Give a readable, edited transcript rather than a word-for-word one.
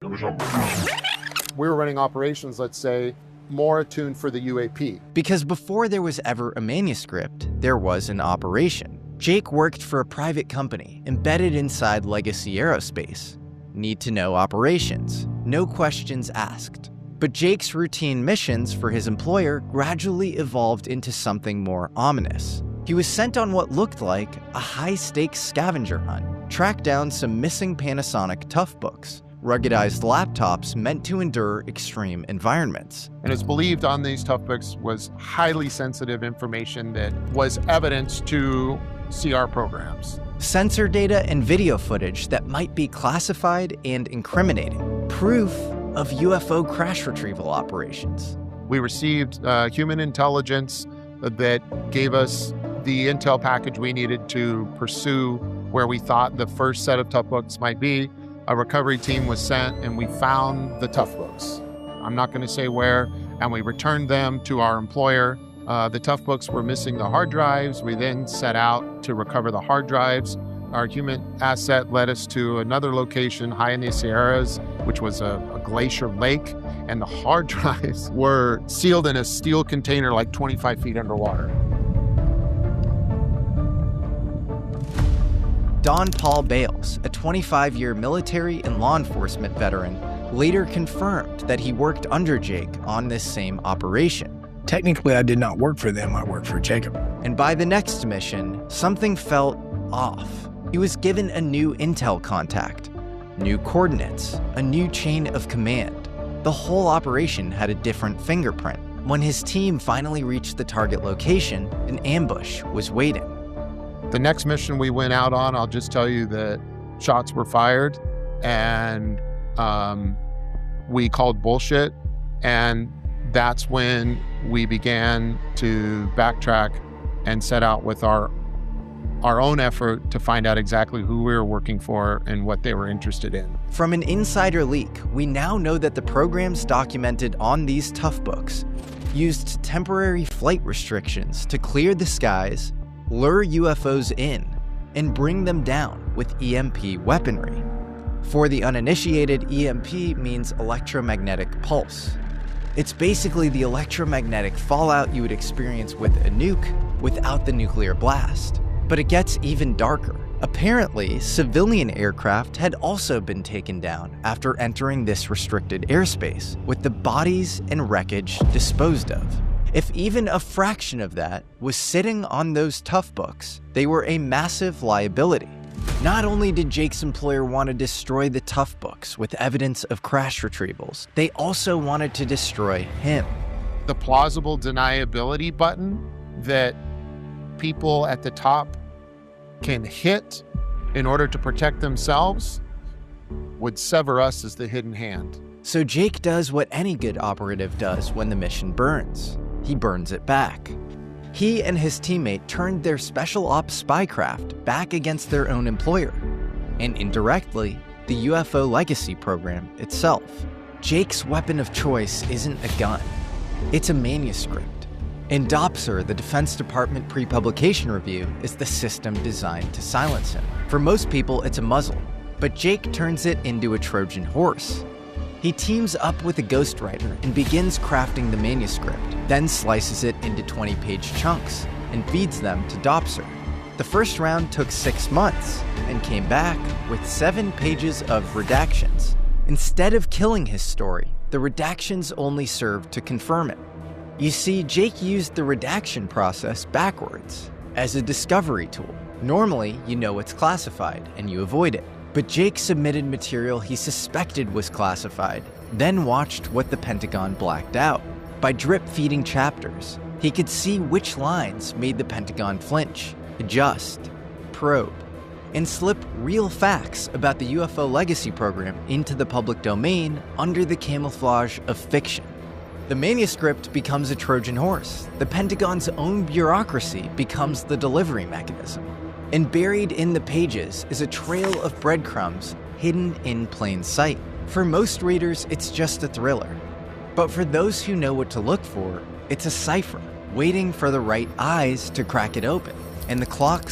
We were running operations, let's say, more attuned for the UAP. Because before there was ever a manuscript, there was an operation. Jake worked for a private company embedded inside Legacy Aerospace. Need to know operations, no questions asked. But Jake's routine missions for his employer gradually evolved into something more ominous. He was sent on what looked like a high-stakes scavenger hunt, track down some missing Panasonic Toughbooks, ruggedized laptops meant to endure extreme environments. And it's believed on these Toughbooks was highly sensitive information that was evidence to CR programs. Sensor data and video footage that might be classified and incriminating. Proof of UFO crash retrieval operations. We received human intelligence that gave us the intel package we needed to pursue where we thought the first set of Toughbooks might be. A recovery team was sent and we found the Toughbooks. I'm not going to say where, and we returned them to our employer. The Toughbooks were missing the hard drives. We then set out to recover the hard drives. Our human asset led us to another location high in the Sierras, which was a glacier lake, and the hard drives were sealed in a steel container like 25 feet underwater. Don Paul Bales, a 25-year military and law enforcement veteran, later confirmed that he worked under Jake on this same operation. Technically, I did not work for them, I worked for Jacob. And by the next mission, something felt off. He was given a new intel contact, new coordinates, a new chain of command. The whole operation had a different fingerprint. When his team finally reached the target location, an ambush was waiting. The next mission we went out on, I'll just tell you that shots were fired and we called bullshit. And that's when we began to backtrack and set out with our own effort to find out exactly who we were working for and what they were interested in. From an insider leak, we now know that the programs documented on these Toughbooks used temporary flight restrictions to clear the skies, lure UFOs in, and bring them down with EMP weaponry. For the uninitiated, EMP means electromagnetic pulse. It's basically the electromagnetic fallout you would experience with a nuke without the nuclear blast. But it gets even darker. Apparently, civilian aircraft had also been taken down after entering this restricted airspace, with the bodies and wreckage disposed of. If even a fraction of that was sitting on those Toughbooks, they were a massive liability. Not only did Jake's employer want to destroy the Toughbooks with evidence of crash retrievals, they also wanted to destroy him. The plausible deniability button that people at the top can hit in order to protect themselves would sever us as the hidden hand. So Jake does what any good operative does when the mission burns. He burns it back. He and his teammate turned their special ops spycraft back against their own employer, and indirectly, the UFO Legacy program itself. Jake's weapon of choice isn't a gun, it's a manuscript. In DOPCR, the Defense Department pre-publication review, is the system designed to silence him. For most people, it's a muzzle, but Jake turns it into a Trojan horse. He teams up with a ghostwriter and begins crafting the manuscript, then slices it into 20-page chunks and feeds them to DOPCR. The first round took 6 months and came back with 7 pages of redactions. Instead of killing his story, the redactions only served to confirm it. You see, Jake used the redaction process backwards, as a discovery tool. Normally, you know it's classified and you avoid it. But Jake submitted material he suspected was classified, then watched what the Pentagon blacked out. By drip-feeding chapters, he could see which lines made the Pentagon flinch, adjust, probe, and slip real facts about the UFO Legacy program into the public domain under the camouflage of fiction. The manuscript becomes a Trojan horse. The Pentagon's own bureaucracy becomes the delivery mechanism. And buried in the pages is a trail of breadcrumbs hidden in plain sight. For most readers, it's just a thriller. But for those who know what to look for, it's a cipher, waiting for the right eyes to crack it open. And the clock